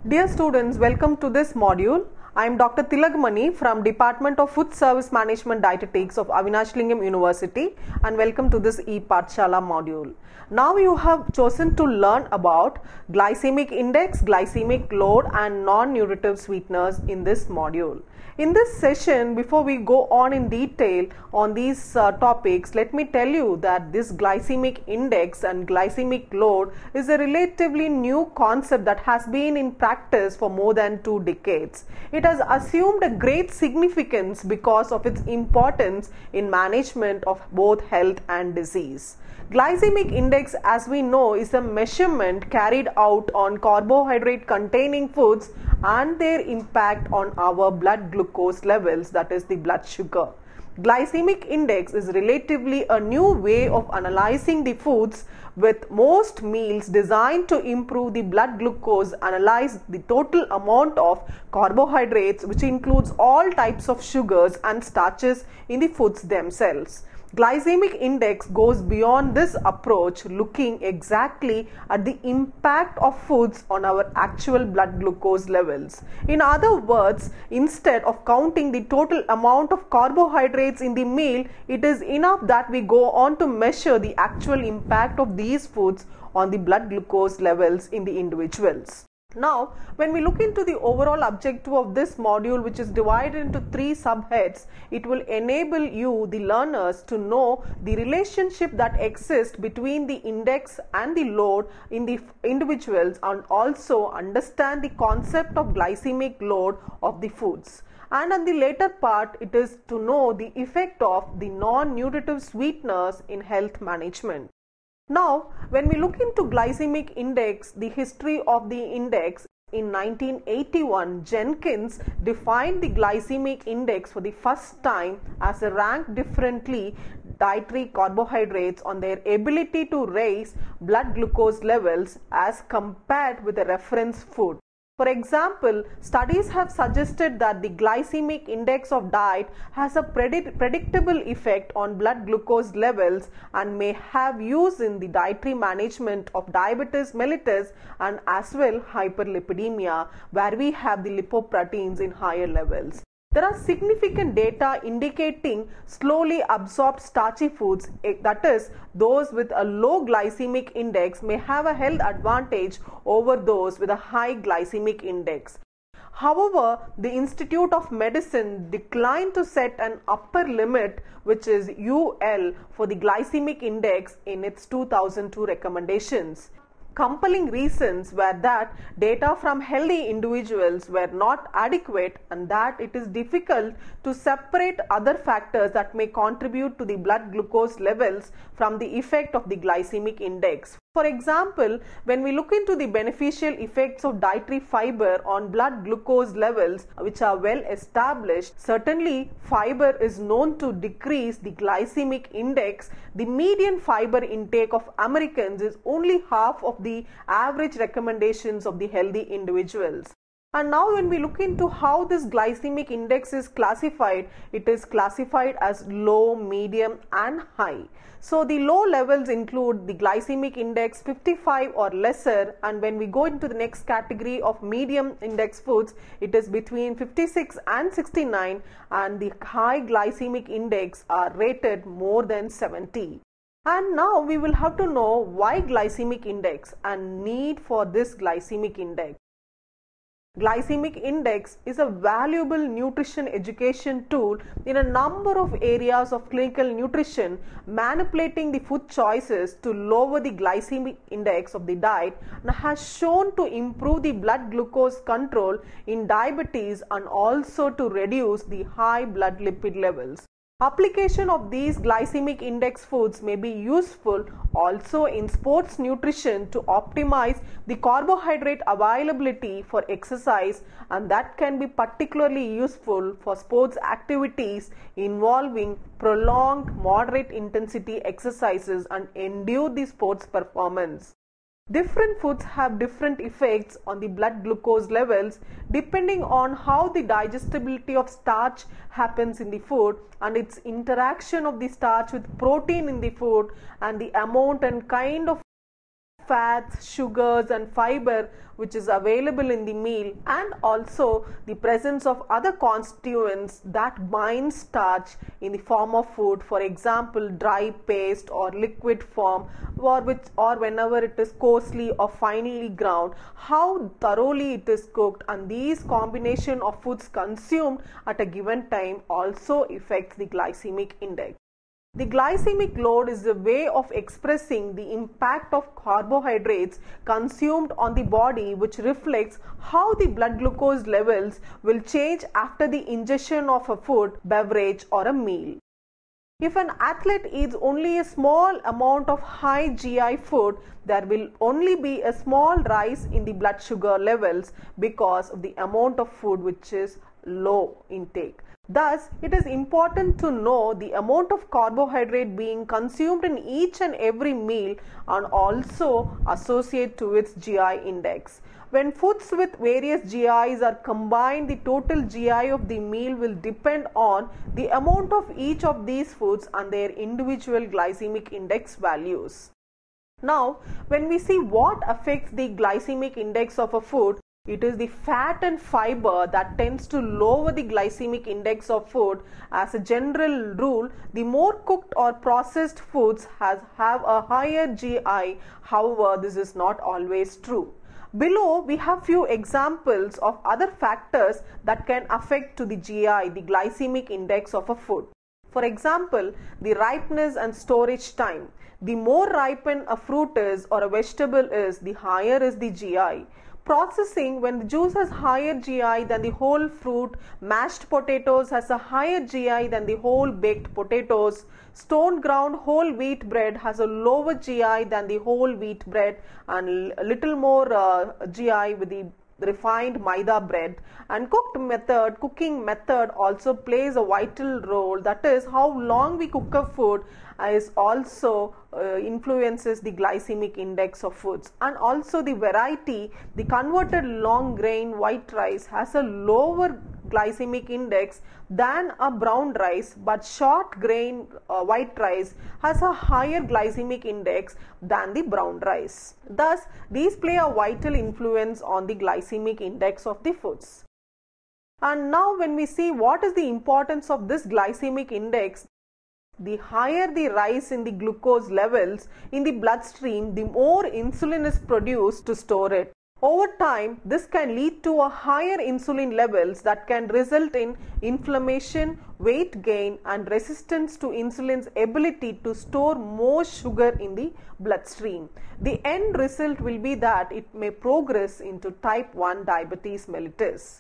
Dear students, welcome to this module. I am Dr. Tilagmani from Department of Food Service Management Dietetics of Avinashlingam University, and welcome to this e-Pathshala module. Now you have chosen to learn about glycemic index, glycemic load and non-nutritive sweeteners in this module. In this session, before we go on in detail on these topics, let me tell you that this glycemic index and glycemic load is a relatively new concept that has been in practice for more than 2 decades. It has assumed a great significance because of its importance in management of both health and disease. Glycemic index, as we know, is a measurement carried out on carbohydrate containing foods and their impact on our blood glucose levels, that is the blood sugar. Glycemic index is relatively a new way of analyzing the foods, with most meals designed to improve the blood glucose analyze the total amount of carbohydrates, which includes all types of sugars and starches in the foods themselves. Glycemic index goes beyond this approach, looking exactly at the impact of foods on our actual blood glucose levels. In other words, instead of counting the total amount of carbohydrates in the meal, it is enough that we go on to measure the actual impact of these foods on the blood glucose levels in the individuals. Now, when we look into the overall objective of this module, which is divided into 3 subheads, it will enable you, the learners, to know the relationship that exists between the index and the load in the individuals, and also understand the concept of glycemic load of the foods. And on the later part, it is to know the effect of the non-nutritive sweeteners in health management. Now, when we look into glycemic index, the history of the index, in 1981, Jenkins defined the glycemic index for the first time as a rank differently dietary carbohydrates on their ability to raise blood glucose levels as compared with a reference food. For example, studies have suggested that the glycemic index of diet has a predictable effect on blood glucose levels and may have use in the dietary management of diabetes mellitus and as well hyperlipidemia, where we have the lipoproteins in higher levels. There are significant data indicating slowly absorbed starchy foods, that is, those with a low glycemic index may have a health advantage over those with a high glycemic index. However, the Institute of Medicine declined to set an upper limit, which is UL, for the glycemic index in its 2002 recommendations. Compelling reasons were that data from healthy individuals were not adequate and that it is difficult to separate other factors that may contribute to the blood glucose levels from the effect of the glycemic index. For example, when we look into the beneficial effects of dietary fiber on blood glucose levels, which are well established, certainly fiber is known to decrease the glycemic index. The median fiber intake of Americans is only half of the average recommendations of the healthy individuals. And now when we look into how this glycemic index is classified, it is classified as low, medium and high. So the low levels include the glycemic index 55 or lesser, and when we go into the next category of medium index foods, it is between 56 and 69, and the high glycemic index are rated more than 70. And now we will have to know why glycemic index and need for this glycemic index. Glycemic index is a valuable nutrition education tool in a number of areas of clinical nutrition, manipulating the food choices to lower the glycemic index of the diet, and has shown to improve the blood glucose control in diabetes and also to reduce the high blood lipid levels. Application of these glycemic index foods may be useful also in sports nutrition to optimize the carbohydrate availability for exercise, and that can be particularly useful for sports activities involving prolonged moderate intensity exercises and endure the sports performance. Different foods have different effects on the blood glucose levels depending on how the digestibility of starch happens in the food and its interaction of the starch with protein in the food and the amount and kind of fats, sugars and fiber which is available in the meal, and also the presence of other constituents that bind starch in the form of food, for example dry paste or liquid form, or whenever it is coarsely or finely ground, how thoroughly it is cooked, and these combination of foods consumed at a given time also affects the glycemic index. The glycemic load is a way of expressing the impact of carbohydrates consumed on the body, which reflects how the blood glucose levels will change after the ingestion of a food, beverage or a meal. If an athlete eats only a small amount of high GI food, there will only be a small rise in the blood sugar levels because of the amount of food which is low intake. Thus, it is important to know the amount of carbohydrate being consumed in each and every meal and also associate to its GI index. When foods with various GIs are combined, the total GI of the meal will depend on the amount of each of these foods and their individual glycemic index values. Now, when we see what affects the glycemic index of a food, it is the fat and fiber that tends to lower the glycemic index of food. As a general rule, the more cooked or processed foods have a higher GI. However, this is not always true. Below, we have few examples of other factors that can affect to the GI, the glycemic index of a food. For example, the ripeness and storage time. The more ripened a fruit is or a vegetable is, the higher is the GI. Processing, when the juice has higher GI than the whole fruit, mashed potatoes has a higher GI than the whole baked potatoes, stone ground whole wheat bread has a lower GI than the whole wheat bread, and a little more GI with the refined maida bread. And cooking method also plays a vital role. That is, how long we cook a food is also influences the glycemic index of foods. And also the variety, the converted long grain white rice has a lower glycemic index than a brown rice, but short grain white rice has a higher glycemic index than the brown rice. Thus, these play a vital influence on the glycemic index of the foods. And now when we see what is the importance of this glycemic index, the higher the rise in the glucose levels in the bloodstream, the more insulin is produced to store it. Over time, this can lead to a higher insulin levels that can result in inflammation, weight gain and resistance to insulin's ability to store more sugar in the bloodstream. The end result will be that it may progress into type 1 diabetes mellitus.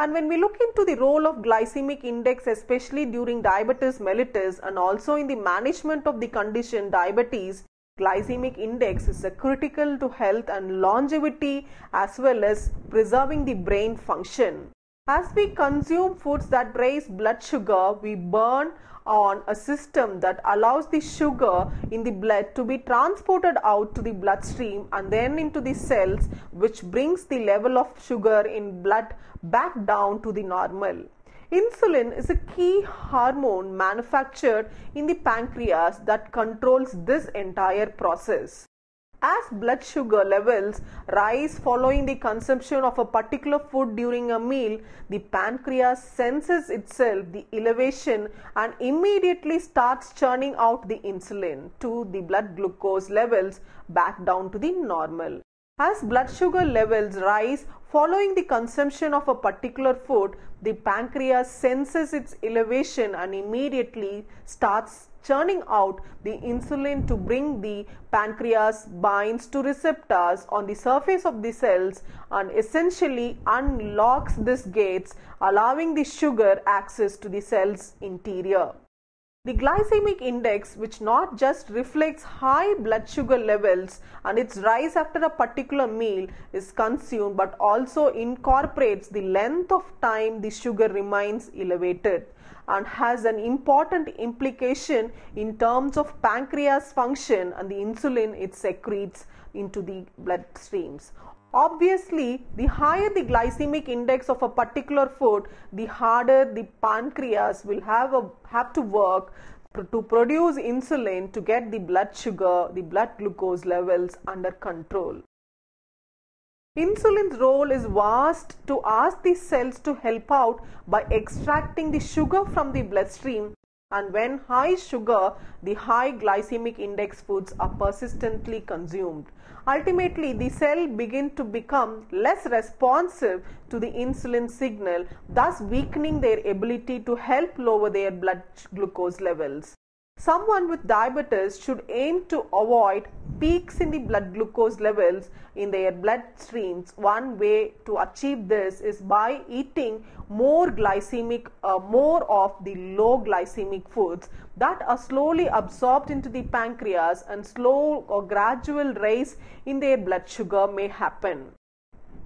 And when we look into the role of glycemic index, especially during diabetes mellitus and also in the management of the condition diabetes, glycemic index is critical to health and longevity as well as preserving the brain function. As we consume foods that raise blood sugar, we burn on a system that allows the sugar in the blood to be transported out to the bloodstream and then into the cells, which brings the level of sugar in blood back down to the normal. Insulin is a key hormone manufactured in the pancreas that controls this entire process. As blood sugar levels rise following the consumption of a particular food during a meal, the pancreas senses itself the elevation and immediately starts churning out the insulin to the blood glucose levels back down to the normal. As blood sugar levels rise following the consumption of a particular food, the pancreas senses its elevation and immediately starts churning out the insulin to bring the pancreas binds to receptors on the surface of the cells and essentially unlocks these gates, allowing the sugar access to the cell's interior. The glycemic index, which not just reflects high blood sugar levels and its rise after a particular meal is consumed, but also incorporates the length of time the sugar remains elevated and has an important implication in terms of pancreas function and the insulin it secretes into the blood streams. Obviously, the higher the glycemic index of a particular food, the harder the pancreas will have to work to produce insulin to get the blood sugar, the blood glucose levels under control. Insulin's role is vast to ask the cells to help out by extracting the sugar from the bloodstream, and when high sugar, the high glycemic index foods are persistently consumed. Ultimately, the cell begins to become less responsive to the insulin signal, thus weakening their ability to help lower their blood glucose levels. Someone with diabetes should aim to avoid peaks in the blood glucose levels in their bloodstreams. One way to achieve this is by eating more of the low glycemic foods that are slowly absorbed into the pancreas, and slow or gradual rise in their blood sugar may happen.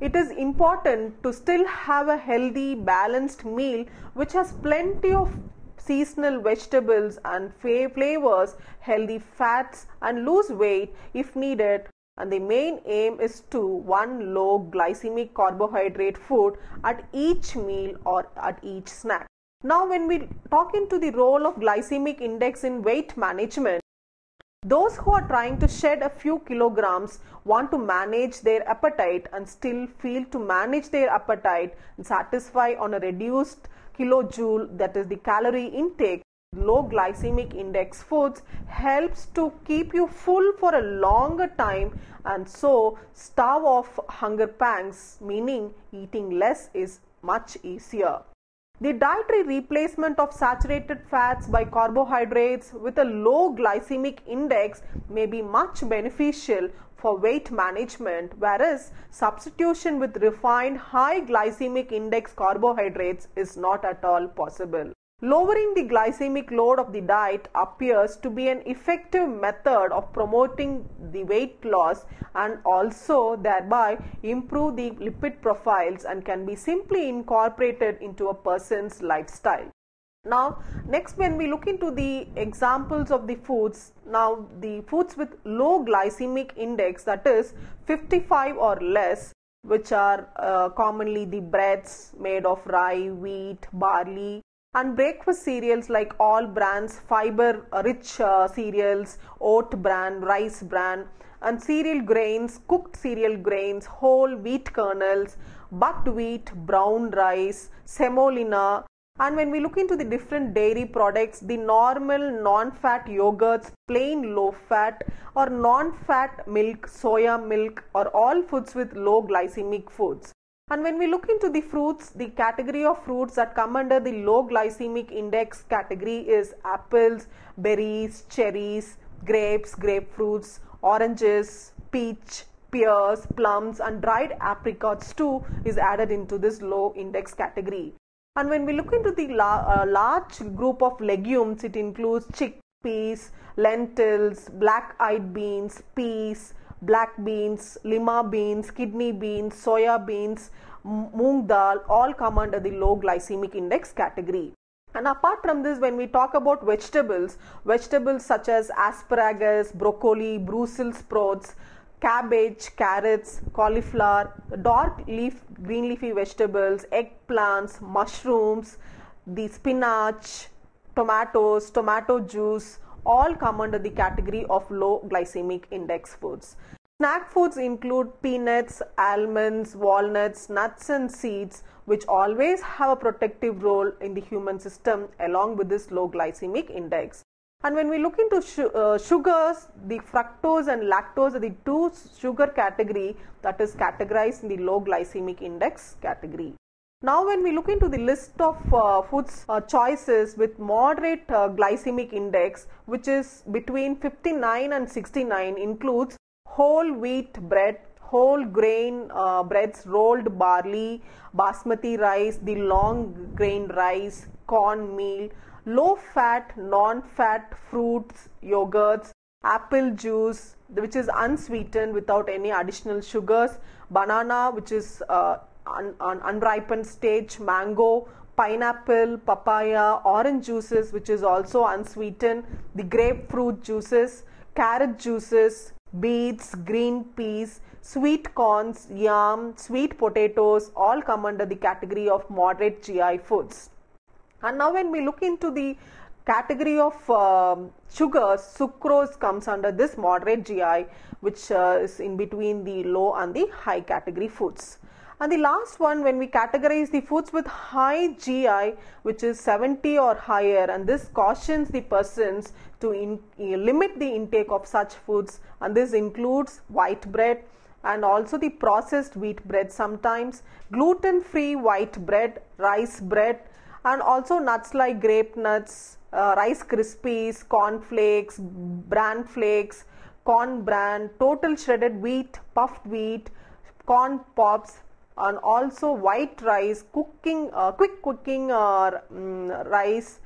It is important to still have a healthy, balanced meal which has plenty of seasonal vegetables and flavors, healthy fats, and lose weight if needed. And the main aim is to one low glycemic carbohydrate food at each meal or at each snack. Now, when we talk into the role of glycemic index in weight management, those who are trying to shed a few kilograms want to manage their appetite and still feel to manage their appetite and satisfy on a reduced kilojoule, that is the calorie intake. Low glycemic index foods helps to keep you full for a longer time and so starve off hunger pangs, meaning eating less is much easier. The dietary replacement of saturated fats by carbohydrates with a low glycemic index may be much beneficial for weight management, whereas substitution with refined high glycemic index carbohydrates is not at all possible. Lowering the glycemic load of the diet appears to be an effective method of promoting the weight loss and also thereby improve the lipid profiles, and can be simply incorporated into a person's lifestyle. Now, next, when we look into the examples of the foods, now the foods with low glycemic index, that is 55 or less, which are commonly the breads made of rye, wheat, barley, and breakfast cereals like all brands, fiber rich cereals, oat bran, rice bran, and cereal grains, cooked cereal grains, whole wheat kernels, buckwheat, brown rice, semolina. And when we look into the different dairy products, the normal non-fat yogurts, plain low fat or non-fat milk, soya milk, are all foods with low glycemic foods. And when we look into the fruits, the category of fruits that come under the low glycemic index category is apples, berries, cherries, grapes, grapefruits, oranges, peach, pears, plums, and dried apricots too is added into this low index category. And when we look into the large group of legumes, it includes chickpeas, lentils, black-eyed beans, peas, black beans, lima beans, kidney beans, soya beans, moong dal, all come under the low glycemic index category. And apart from this, when we talk about vegetables such as asparagus, broccoli, Brussels sprouts, cabbage, carrots, cauliflower, dark green leafy vegetables, eggplants, mushrooms, the spinach, tomatoes, tomato juice, all come under the category of low glycemic index foods. Snack foods include peanuts, almonds, walnuts, nuts and seeds, which always have a protective role in the human system along with this low glycemic index. And when we look into sugars, the fructose and lactose are the two sugar category that is categorized in the low glycemic index category. Now, when we look into the list of foods choices with moderate glycemic index, which is between 59 and 69, includes whole wheat bread, whole grain breads, rolled barley, basmati rice, the long grain rice, cornmeal, low fat, non-fat fruits, yogurts, apple juice which is unsweetened without any additional sugars, banana which is unripened stage, mango, pineapple, papaya, orange juices which is also unsweetened, the grapefruit juices, carrot juices, beets, green peas, sweet corns, yam, sweet potatoes, all come under the category of moderate GI foods. And now when we look into the category of sugars, sucrose comes under this moderate GI, which is in between the low and the high category foods. And the last one, when we categorize the foods with high GI, which is 70 or higher, and this cautions the persons to limit the intake of such foods, and this includes white bread and also the processed wheat bread sometimes, gluten-free white bread, rice bread, and also nuts like grape nuts, Rice Krispies, corn flakes, bran flakes, corn bran, total shredded wheat, puffed wheat, corn pops, and also white rice, quick cooking rice,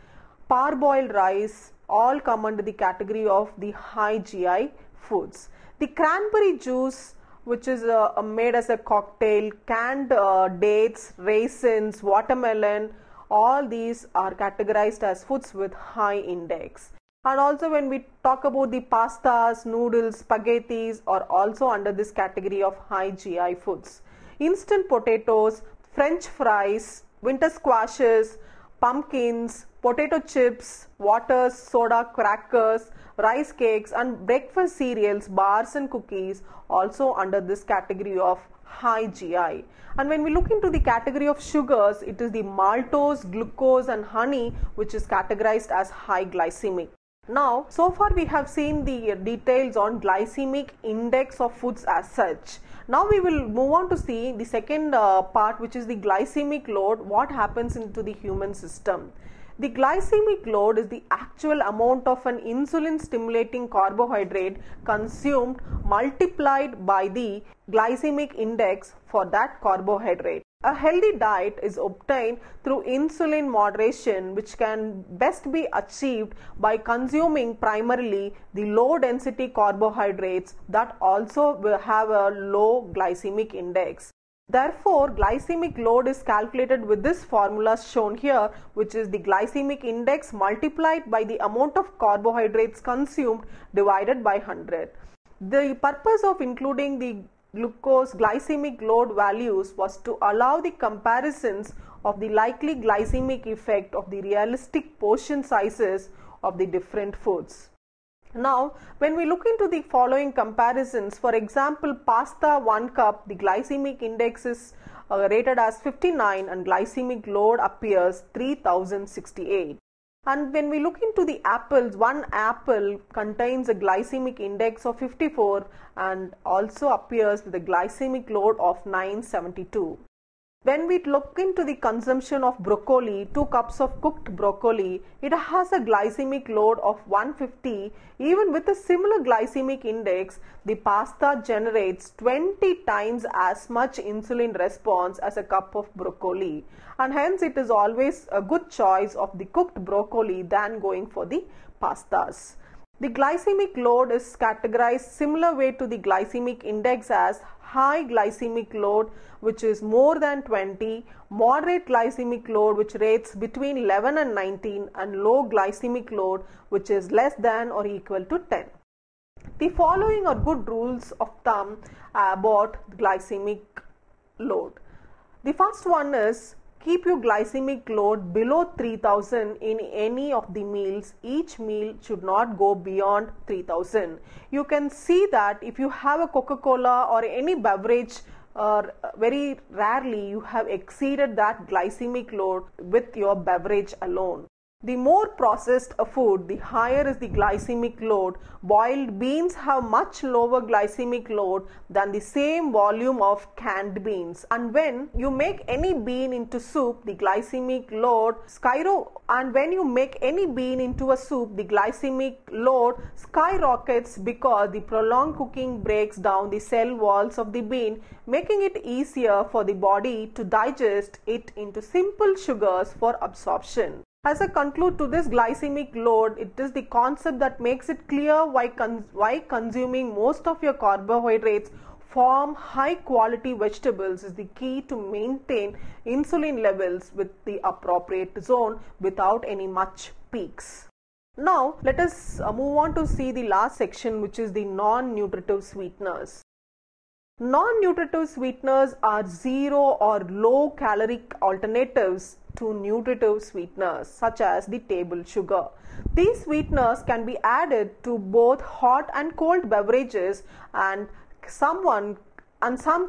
parboiled rice, all come under the category of the high GI foods. The cranberry juice, which is made as a cocktail, canned dates, raisins, watermelon, all these are categorized as foods with high index. And also when we talk about the pastas, noodles, spaghettis are also under this category of high GI foods. Instant potatoes, French fries, winter squashes, pumpkins, potato chips, waters, soda, crackers, rice cakes, and breakfast cereals, bars and cookies also under this category of high GI. And when we look into the category of sugars, it is the maltose, glucose, and honey which is categorized as high glycemic. Now, so far we have seen the details on glycemic index of foods as such. Now we will move on to see the second part, which is the glycemic load, what happens into the human system. The glycemic load is the actual amount of an insulin stimulating carbohydrate consumed multiplied by the glycemic index for that carbohydrate. A healthy diet is obtained through insulin moderation, which can best be achieved by consuming primarily the low density carbohydrates that also will have a low glycemic index. Therefore, glycemic load is calculated with this formula shown here, which is the glycemic index multiplied by the amount of carbohydrates consumed divided by 100. The purpose of including the glycemic load values was to allow the comparisons of the likely glycemic effect of the realistic portion sizes of the different foods. Now, when we look into the following comparisons, for example, pasta 1 cup, the glycemic index is rated as 59 and glycemic load appears 3068. And when we look into the apples, 1 apple contains a glycemic index of 54 and also appears with a glycemic load of 972. When we look into the consumption of broccoli, 2 cups of cooked broccoli, it has a glycemic load of 150. Even with a similar glycemic index, the pasta generates 20 times as much insulin response as a cup of broccoli. And hence it is always a good choice of the cooked broccoli than going for the pastas. The glycemic load is categorized similar way to the glycemic index as high glycemic load, which is more than 20, moderate glycemic load which rates between 11 and 19, and low glycemic load which is less than or equal to 10. The following are good rules of thumb about glycemic load. The first one is keep your glycemic load below 3000 in any of the meals. Each meal should not go beyond 3000. You can see that if you have a Coca-Cola or any beverage, very rarely you have exceeded that glycemic load with your beverage alone. The more processed a food, the higher is the glycemic load. Boiled beans have much lower glycemic load than the same volume of canned beans. And when you make any bean into soup, the glycemic load skyrockets because the prolonged cooking breaks down the cell walls of the bean, making it easier for the body to digest it into simple sugars for absorption. As I conclude to this glycemic load, it is the concept that makes it clear why consuming most of your carbohydrates from high quality vegetables is the key to maintain insulin levels with the appropriate zone without any much peaks. Now, let us move on to see the last section, which is the non-nutritive sweeteners. Non-nutritive sweeteners are zero or low caloric alternatives to nutritive sweeteners such as the table sugar. These sweeteners can be added to both hot and cold beverages and some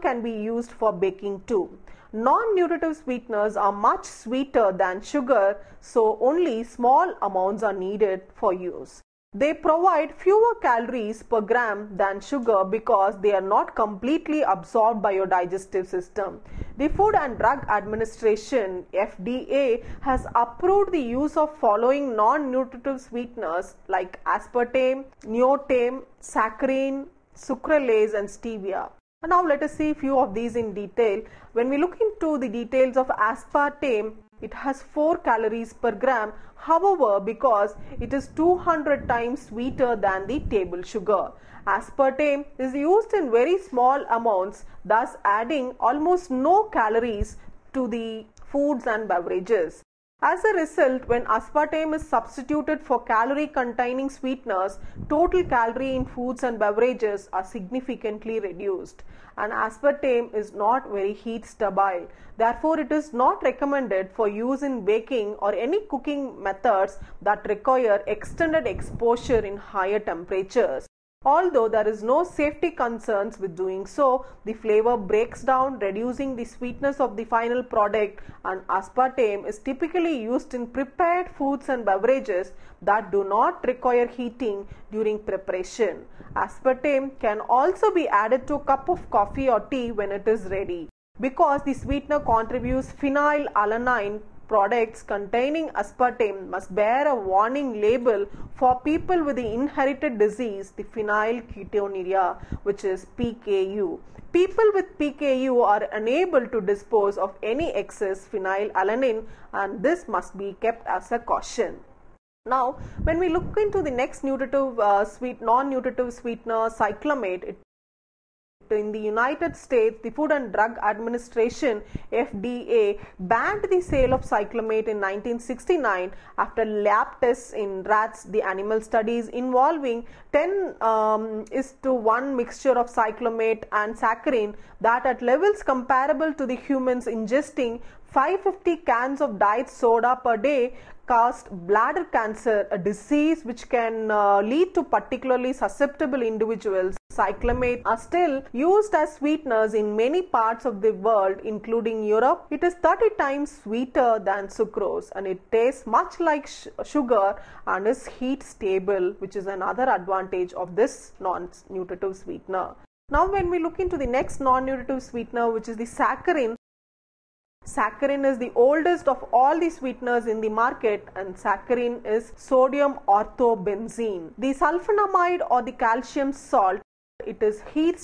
can be used for baking too. Non-nutritive sweeteners are much sweeter than sugar, so only small amounts are needed for use. They provide fewer calories per gram than sugar because they are not completely absorbed by your digestive system. The Food and Drug Administration (FDA) has approved the use of following non-nutritive sweeteners like aspartame, neotame, saccharin, sucralose and stevia. Now let us see a few of these in detail. When we look into the details of aspartame, it has 4 calories per gram. However, because it is 200 times sweeter than the table sugar. Aspartame is used in very small amounts, thus adding almost no calories to the foods and beverages. As a result, when aspartame is substituted for calorie-containing sweeteners, total calorie in foods and beverages are significantly reduced. And aspartame is not very heat stable. Therefore, it is not recommended for use in baking or any cooking methods that require extended exposure in higher temperatures. Although there is no safety concerns with doing so, the flavor breaks down, reducing the sweetness of the final product, and aspartame is typically used in prepared foods and beverages that do not require heating during preparation. Aspartame can also be added to a cup of coffee or tea when it is ready. Because the sweetener contributes phenylalanine, products containing aspartame must bear a warning label for people with the inherited disease, the phenylketonuria, which is PKU. People with PKU are unable to dispose of any excess phenylalanine, and this must be kept as a caution. Now, when we look into the next non-nutritive sweetener, Cyclamate, in the United States, the Food and Drug Administration (FDA) banned the sale of Cyclamate in 1969 after lab tests in rats. The animal studies involving 10:1 mixture of Cyclamate and Saccharin that at levels comparable to the humans ingesting 550 cans of diet soda per day caused bladder cancer, a disease which can lead to particularly susceptible individuals. Cyclamate are still used as sweeteners in many parts of the world, including Europe. It is 30 times sweeter than sucrose and it tastes much like sugar and is heat stable, which is another advantage of this non-nutritive sweetener. Now, when we look into the next non-nutritive sweetener, which is the saccharin. Saccharin is the oldest of all the sweeteners in the market, and saccharin is sodium orthobenzene. The sulfonamide or the calcium salt, it is heat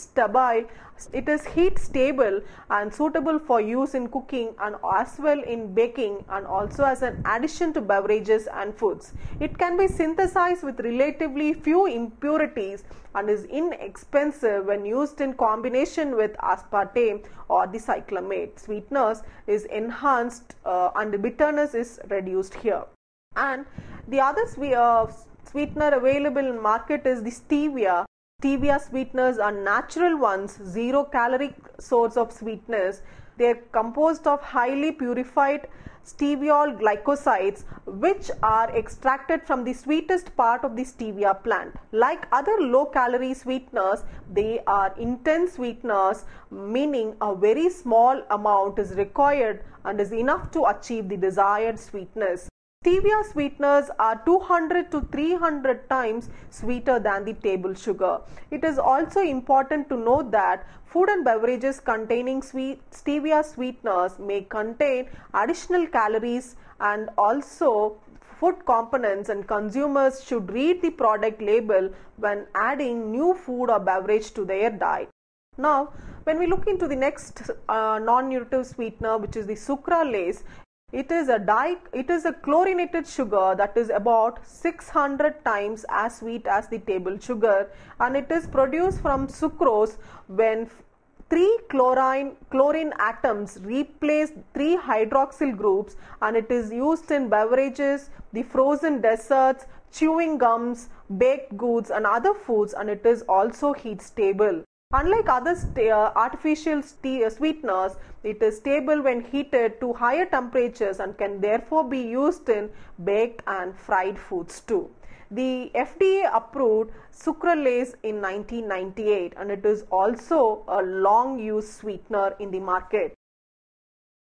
stable and suitable for use in cooking and as well in baking and also as an addition to beverages and foods. It can be synthesized with relatively few impurities and is inexpensive when used in combination with aspartame or the cyclamate. Sweetness is enhanced and the bitterness is reduced here. And the other sweetener available in market is the stevia. Stevia sweeteners are natural ones, zero caloric source of sweetness. They are composed of highly purified steviol glycosides which are extracted from the sweetest part of the stevia plant. Like other low calorie sweeteners, they are intense sweeteners, meaning a very small amount is required and is enough to achieve the desired sweetness. Stevia sweeteners are 200 to 300 times sweeter than the table sugar. It is also important to note that food and beverages containing stevia sweeteners may contain additional calories and also food components, and consumers should read the product label when adding new food or beverage to their diet. Now, when we look into the next non-nutritive sweetener, which is the sucralose, it is a chlorinated sugar that is about 600 times as sweet as the table sugar, and it is produced from sucrose when 3 chlorine atoms replace 3 hydroxyl groups, and it is used in beverages, the frozen desserts, chewing gums, baked goods and other foods, and it is also heat stable. Unlike other artificial sweeteners, it is stable when heated to higher temperatures and can therefore be used in baked and fried foods too. The FDA approved Sucralose in 1998 and it is also a long use sweetener in the market.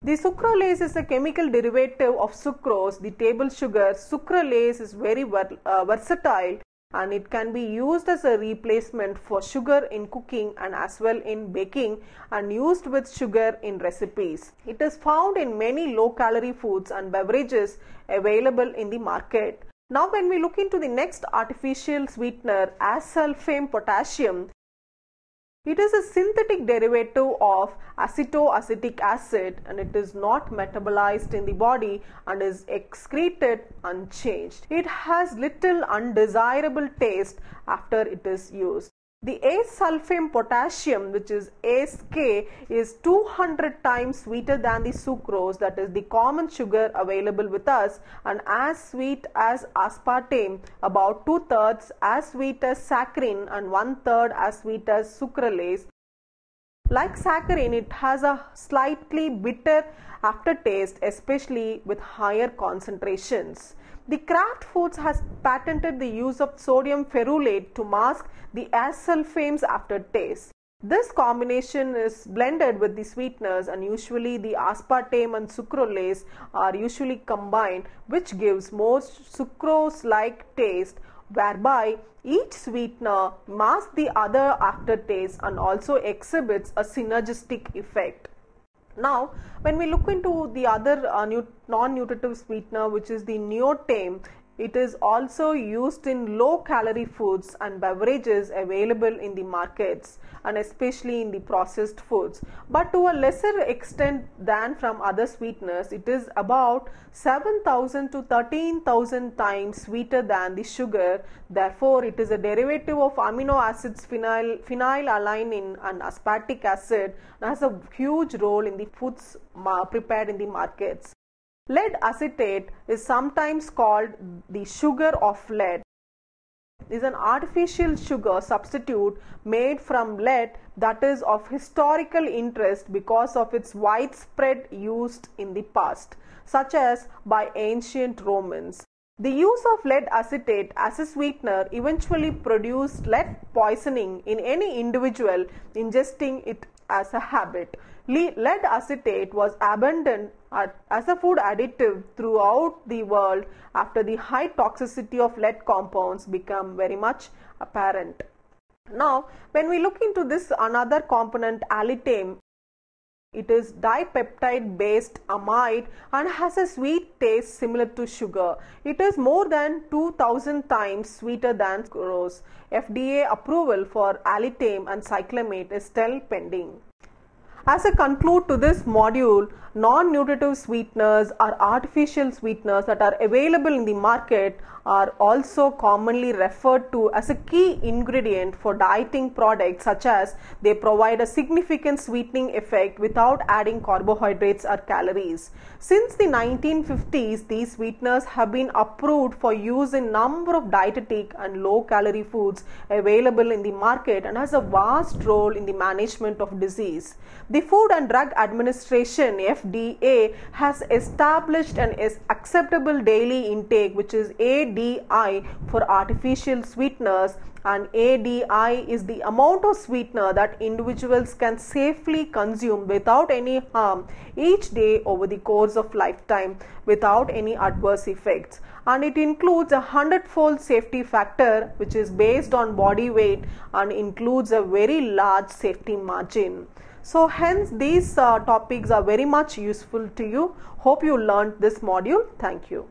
The sucralose is a chemical derivative of sucrose, the table sugar. Sucralose is very versatile and it can be used as a replacement for sugar in cooking and as well in baking and used with sugar in recipes. It is found in many low calorie foods and beverages available in the market. Now when we look into the next artificial sweetener, Acesulfame Potassium, it is a synthetic derivative of acetoacetic acid and it is not metabolized in the body and is excreted unchanged. It has little undesirable taste after it is used. The acesulfame potassium, which is ACE, is 200 times sweeter than the sucrose, that is the common sugar available with us, and as sweet as aspartame, about 2/3 as sweet as saccharin and 1/3 as sweet as sucralose. Like saccharin, it has a slightly bitter aftertaste, especially with higher concentrations. The Kraft Foods has patented the use of sodium ferulate to mask the acesulfame's aftertaste. This combination is blended with the sweeteners and usually the aspartame and sucralose are usually combined, which gives more sucrose-like taste, whereby each sweetener masks the other aftertaste and also exhibits a synergistic effect. Now, when we look into the other non-nutritive sweetener, which is the Neotame, it is also used in low-calorie foods and beverages available in the markets and especially in the processed foods. But to a lesser extent than from other sweeteners, it is about 7,000 to 13,000 times sweeter than the sugar. Therefore, it is a derivative of amino acids phenylalanine and aspartic acid and has a huge role in the foods prepared in the markets. Lead acetate is sometimes called the sugar of lead. It is an artificial sugar substitute made from lead that is of historical interest because of its widespread use in the past, such as by ancient Romans. The use of lead acetate as a sweetener eventually produced lead poisoning in any individual ingesting it as a habit. Lead acetate was abandoned as a food additive throughout the world after the high toxicity of lead compounds became very much apparent. Now, when we look into this another component, Alitame, it is dipeptide based amide and has a sweet taste similar to sugar. It is more than 2,000 times sweeter than sucrose. FDA approval for Alitame and Cyclamate is still pending. As a conclude to this module, non-nutritive sweeteners or artificial sweeteners that are available in the market are also commonly referred to as a key ingredient for dieting products, such as they provide a significant sweetening effect without adding carbohydrates or calories. Since the 1950s, these sweeteners have been approved for use in number of dietetic and low-calorie foods available in the market and has a vast role in the management of disease. The Food and Drug Administration (FDA) has established an acceptable daily intake, which is ADI, for artificial sweeteners, and ADI is the amount of sweetener that individuals can safely consume without any harm each day over the course of lifetime without any adverse effects, and it includes a 100-fold safety factor which is based on body weight and includes a very large safety margin. So hence these topics are very much useful to you. Hope you learned this module. Thank you.